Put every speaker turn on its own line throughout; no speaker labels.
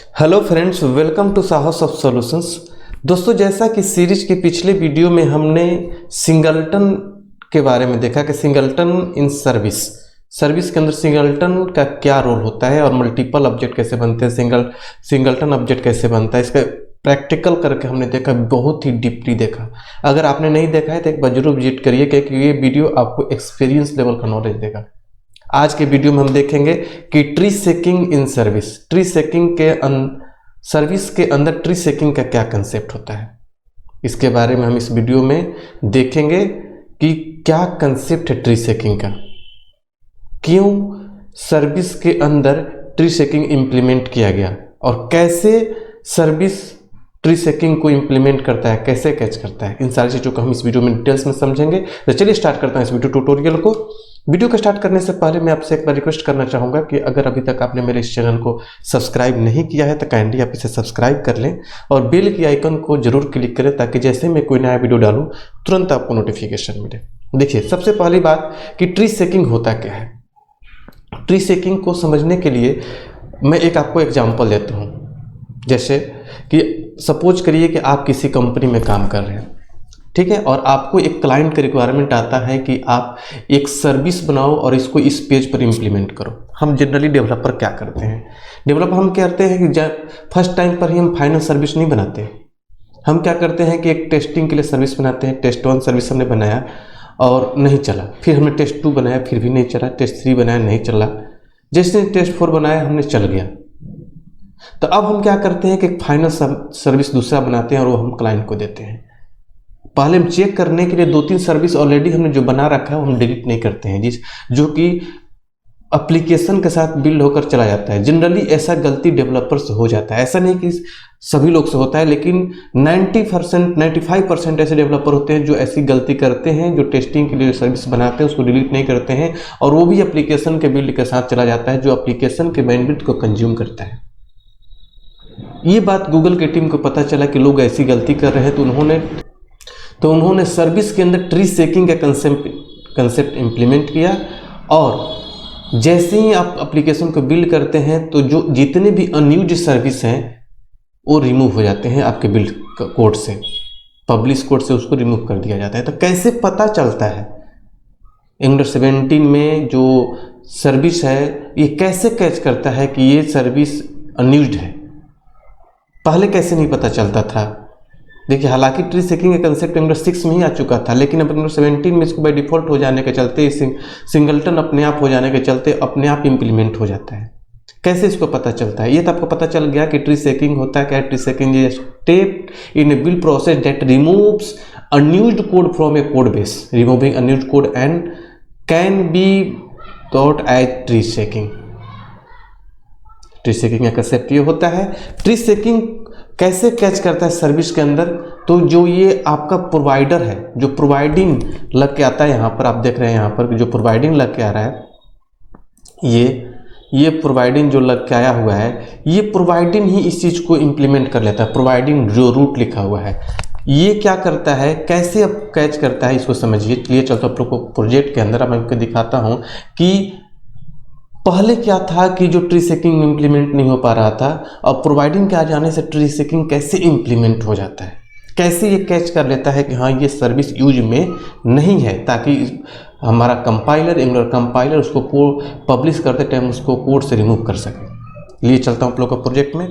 Hello friends, welcome to साहस of solutions. दोस्तों, जैसा कि सीरीज के पिछले वीडियो में हमने सिंगलटन के बारे में देखा कि सिंगलटन इन सर्विस के अंदर सिंगलटन का क्या रोल होता है और मल्टीपल ऑब्जेक्ट कैसे बनते हैं, सिंगलटन ऑब्जेक्ट कैसे बनता है, इसका प्रैक्टिकल करके हमने देखा, बहुत ही डीपली देखा। अगर आपने नहीं देखा है तो एक बार जरूर विजिट करिए, क्योंकि ये वीडियो आपको एक्सपीरियंस लेवल का नॉलेज देगा। आज के वीडियो में हम देखेंगे कि tree shaking in service, service के अंदर ट्री शेकिंग का क्या कंसेप्ट होता है। इसके बारे में हम इस वीडियो में देखेंगे कि क्या कंसेप्ट है ट्री शेकिंग का, क्यों सर्विस के अंदर ट्री शेकिंग इंप्लीमेंट किया गया और कैसे सर्विस ट्री शेकिंग को इंप्लीमेंट करता है, कैसे कैच करता है। इन सारी चीज़ों को हम इस वीडियो में डिटेल्स में समझेंगे। तो चलिए स्टार्ट करते हैं इस वीडियो ट्यूटोरियल को। वीडियो को स्टार्ट करने से पहले मैं आपसे एक बार रिक्वेस्ट करना चाहूँगा कि अगर अभी तक आपने मेरे इस चैनल को सब्सक्राइब नहीं किया है तो काइंडली आप इसे सब्सक्राइब कर लें और बेल की आइकन को जरूर क्लिक करें, ताकि जैसे मैं कोई नया वीडियो डालूँ तुरंत आपको नोटिफिकेशन मिले। देखिए, सबसे पहली बात कि ट्री शेकिंग होता क्या है। ट्री शेकिंग को समझने के लिए मैं एक आपको एग्जाम्पल देता हूँ। जैसे कि सपोज करिए कि आप किसी कंपनी में काम कर रहे हैं, ठीक है, और आपको एक क्लाइंट का रिक्वायरमेंट आता है कि आप एक सर्विस बनाओ और इसको इस पेज पर इम्प्लीमेंट करो। हम जनरली डेवलपर क्या करते हैं, डेवलपर हम कहते हैं कि फर्स्ट टाइम पर ही हम फाइनल सर्विस नहीं बनाते। हम क्या करते हैं कि एक टेस्टिंग के लिए सर्विस बनाते हैं। टेस्ट 1 सर्विस हमने बनाया और नहीं चला, फिर हमने टेस्ट 2 बनाया, फिर भी नहीं चला, टेस्ट 3 बनाया, नहीं चला, जैसे टेस्ट 4 बनाया हमने चल गया। तो अब हम क्या करते हैं कि एक फाइनल सर्विस दूसरा बनाते हैं और वो हम क्लाइंट को देते हैं। पहले हम चेक करने के लिए 2-3 सर्विस ऑलरेडी हमने जो बना रखा है वो हम डिलीट नहीं करते हैं, जो कि एप्लीकेशन के साथ बिल्ड होकर चला जाता है। जनरली ऐसा गलती डेवलपर से हो जाता है। ऐसा नहीं कि सभी लोग से होता है, लेकिन 95% ऐसे डेवलपर होते हैं जो ऐसी गलती करते हैं, जो टेस्टिंग के लिए सर्विस बनाते हैं उसको डिलीट नहीं करते हैं और वो भी एप्लीकेशन के बिल्ड के साथ चला जाता है, जो एप्लीकेशन के बैंडविड्थ को कंज्यूम करता है। ये बात गूगल की टीम को पता चला कि लोग ऐसी गलती कर रहे हैं, तो उन्होंने सर्विस के अंदर ट्री शेकिंग का कंसेप्ट इंप्लीमेंट किया। और जैसे ही आप एप्लीकेशन को बिल्ड करते हैं तो जो जितने भी अनयूज्ड सर्विस हैं वो रिमूव हो जाते हैं आपके बिल्ड कोड से, पब्लिश कोड से उसको रिमूव कर दिया जाता है। तो कैसे पता चलता है एंगुलर 17 में जो सर्विस है ये कैसे कैच करता है कि ये सर्विस अनयूज्ड है, पहले कैसे नहीं पता चलता था। देखिए, हालांकि ट्री शेकिंग का कंसेप्ट एंगुलर 6 में ही आ चुका था, लेकिन अब एंगुलर 17 में इसको बाय डिफॉल्ट हो जाने के चलते, सिंगलटन अपने आप हो जाने के चलते अपने आप इंप्लीमेंट हो जाता है। कैसे इसको पता चलता है, ये तो आपको पता चल गया कि ट्री शेकिंग होता क्या है। Tree shaking is step in a build process that removes unused code from a code base. Removing unused code and can be thought as tree shaking. Tree shaking का कंसेप्ट ये होता है। Tree shaking कैसे catch करता है service के अंदर, तो जो ये आपका प्रोवाइडर है, जो प्रोवाइडिंग लग के आता है, यहाँ पर आप देख रहे हैं, यहाँ पर जो प्रोवाइडिंग लग के आ रहा है, ये प्रोवाइडिंग जो लग के आया हुआ है, ये प्रोवाइडिंग ही इस चीज़ को इम्प्लीमेंट कर लेता है। प्रोवाइडिंग जो रूट लिखा हुआ है ये क्या करता है, कैसे अब कैच करता है, इसको समझिए। चलिए चलते आप लोग को प्रोजेक्ट के अंदर मैं आपको दिखाता हूँ कि पहले क्या था कि जो ट्री शेकिंग इम्प्लीमेंट नहीं हो पा रहा था, और प्रोवाइडिंग के आ जाने से ट्री शेकिंग कैसे इम्प्लीमेंट हो जाता है, कैसे ये कैच कर लेता है कि हाँ ये सर्विस यूज में नहीं है, ताकि हमारा कंपाइलर, एंगुलर कंपाइलर उसको पब्लिश करते टाइम उसको कोड से रिमूव कर सके। लिए चलता हूँ आप लोग का प्रोजेक्ट में।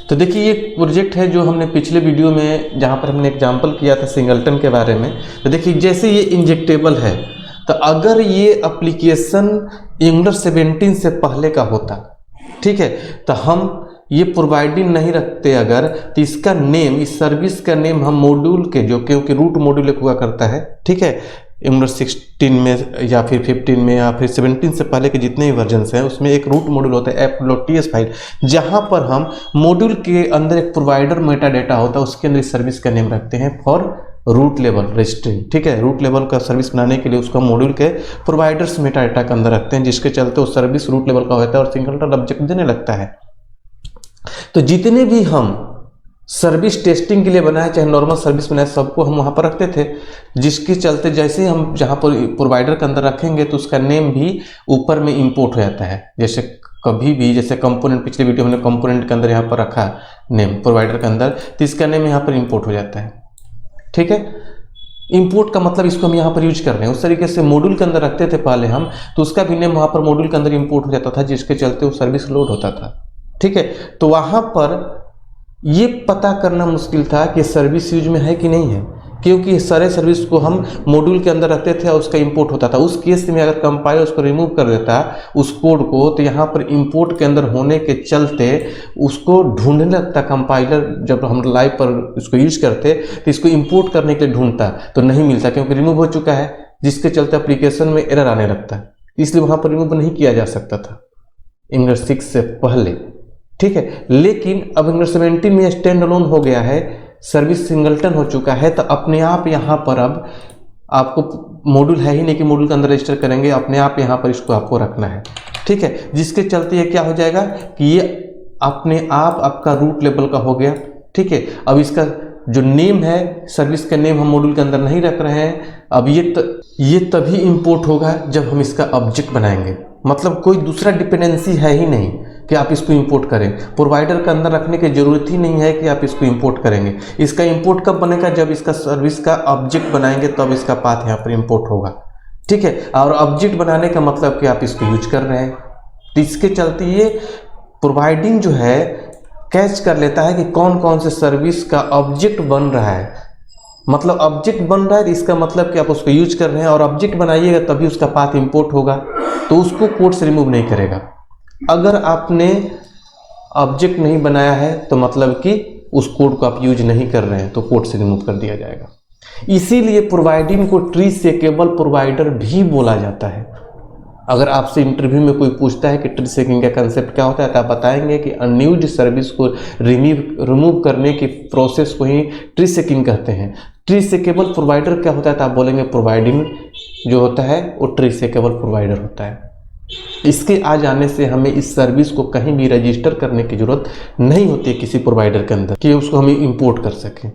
तो देखिए, ये प्रोजेक्ट है जो हमने पिछले वीडियो में जहाँ पर हमने एग्जाम्पल किया था सिंगलटन के बारे में। तो देखिए, जैसे ये इंजेक्टेबल है, तो अगर ये एप्लीकेशन एंगुलर 17 से पहले का होता, ठीक है, तो हम ये प्रोवाइडिंग नहीं रखते अगर, तो इसका नेम, इस सर्विस का नेम हम मॉड्यूल के, जो क्योंकि रूट मॉड्यूल एक हुआ करता है, ठीक है, एंगुलर 16 में या फिर 15 में या फिर 17 से पहले के जितने भी वर्जन हैं उसमें एक रूट मॉड्यूल होता है app.ts फाइल, जहां पर हम मॉड्यूल के अंदर एक प्रोवाइडर मेटा डेटा होता है, उसके अंदर इस सर्विस का नेम रखते हैं फॉर रूट लेवल रजिस्ट्रिंग, ठीक है। रूट लेवल का सर्विस बनाने के लिए उसका मॉड्यूल के प्रोवाइडर्स मेटा डेटा के अंदर रखते हैं, जिसके चलते वो सर्विस रूट लेवल का होता है और सिंगलटन ऑब्जेक्ट देने लगता है। तो जितने भी हम सर्विस टेस्टिंग के लिए बनाए, चाहे नॉर्मल सर्विस बनाए, सबको हम वहाँ पर रखते थे, जिसके चलते जैसे ही हम जहाँ पर प्रोवाइडर के अंदर रखेंगे तो उसका नेम भी ऊपर में इंपोर्ट हो जाता है। जैसे कभी भी जैसे कंपोनेंट, पिछले वीडियो में कंपोनेंट के अंदर यहाँ पर रखा नेम प्रोवाइडर के अंदर, तो इसका नेम यहाँ पर इंपोर्ट हो जाता है। ठीक है, इंपोर्ट का मतलब इसको हम यहाँ पर यूज कर रहे हैं। उस तरीके से मॉड्यूल के अंदर रखते थे पहले हम, तो उसका भी नेम वहाँ पर मॉड्यूल के अंदर इंपोर्ट हो जाता था, जिसके चलते वो सर्विस लोड होता था। ठीक है, तो वहाँ पर ये पता करना मुश्किल था कि सर्विस यूज में है कि नहीं है, क्योंकि सारे सर्विस को हम मॉड्यूल के अंदर रखते थे और उसका इंपोर्ट होता था। उस केस में अगर कंपाइलर उसको रिमूव कर देता उस कोड को, तो यहाँ पर इंपोर्ट के अंदर होने के चलते उसको ढूंढने लगता कंपाइलर। जब हम लाइव पर इसको यूज करते तो इसको इंपोर्ट करने के लिए ढूंढता, तो नहीं मिलता क्योंकि रिमूव हो चुका है, जिसके चलते एप्लीकेशन में एरर आने लगता है। इसलिए वहाँ पर रिमूव नहीं किया जा सकता था एंगुलर 6 से पहले। ठीक है, लेकिन अब एंगुलर 17 में स्टैंड अलोन हो गया है, सर्विस सिंगलटन हो चुका है, तो अपने आप यहाँ पर अब आपको मॉड्यूल है ही नहीं कि मॉड्यूल के अंदर रजिस्टर करेंगे, अपने आप यहाँ पर इसको आपको रखना है। ठीक है, जिसके चलते ये क्या हो जाएगा कि ये अपने आप आपका रूट लेवल का हो गया। ठीक है, अब इसका जो नेम है, सर्विस का नेम हम मॉड्यूल के अंदर नहीं रख रहे हैं। अब ये तभी इंपोर्ट होगा जब हम इसका ऑब्जेक्ट बनाएंगे, मतलब कोई दूसरा डिपेंडेंसी है ही नहीं कि आप इसको इंपोर्ट करें। प्रोवाइडर के अंदर रखने की जरूरत ही नहीं है कि आप इसको इंपोर्ट करेंगे। इसका इंपोर्ट कब बनेगा, जब इसका सर्विस का ऑब्जेक्ट बनाएंगे तब इसका पाथ यहाँ पर इंपोर्ट होगा। ठीक है, और ऑब्जेक्ट बनाने का मतलब कि आप इसको यूज कर रहे हैं, तो इसके चलते ये प्रोवाइडिंग जो है कैच कर लेता है कि कौन कौन से सर्विस का ऑब्जेक्ट बन रहा है। मतलब ऑब्जेक्ट बन रहा है, इसका मतलब कि आप उसको यूज कर रहे हैं, और ऑब्जेक्ट बनाइएगा तभी उसका पाथ इंपोर्ट होगा, तो उसको कोड से रिमूव नहीं करेगा। अगर आपने ऑब्जेक्ट नहीं बनाया है तो मतलब कि उस कोड को आप यूज नहीं कर रहे हैं, तो कोड से रिमूव कर दिया जाएगा। इसीलिए प्रोवाइडिंग को ट्री सेकेबल प्रोवाइडर भी बोला जाता है। अगर आपसे इंटरव्यू में कोई पूछता है कि ट्री सेकिंग का कंसेप्ट क्या होता है, तो आप बताएंगे कि अनयूज्ड सर्विस को रिमूव करने की प्रोसेस को ही ट्री सेकिंग कहते हैं। ट्री सेकेबल प्रोवाइडर क्या होता है, तो आप बोलेंगे प्रोवाइडिंग जो होता है वो ट्री सेकेबल प्रोवाइडर होता है। इसके आ जाने से हमें इस सर्विस को कहीं भी रजिस्टर करने की जरूरत नहीं होती है किसी प्रोवाइडर के अंदर, कि उसको हम इंपोर्ट कर सकें।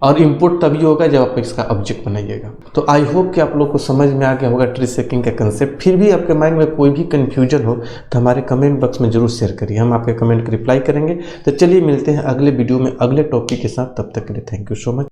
और इंपोर्ट तभी होगा जब आप इसका ऑब्जेक्ट बनाइएगा। तो आई होप कि आप लोग को समझ में आ गया होगा ट्री सेकिंग का कंसेप्ट। फिर भी आपके माइंड में कोई भी कन्फ्यूजन हो तो हमारे कमेंट बॉक्स में जरूर शेयर करिए, हम आपके कमेंट को रिप्लाई करेंगे। तो चलिए मिलते हैं अगले वीडियो में अगले टॉपिक के साथ, तब तक के लिए थैंक यू सो मच।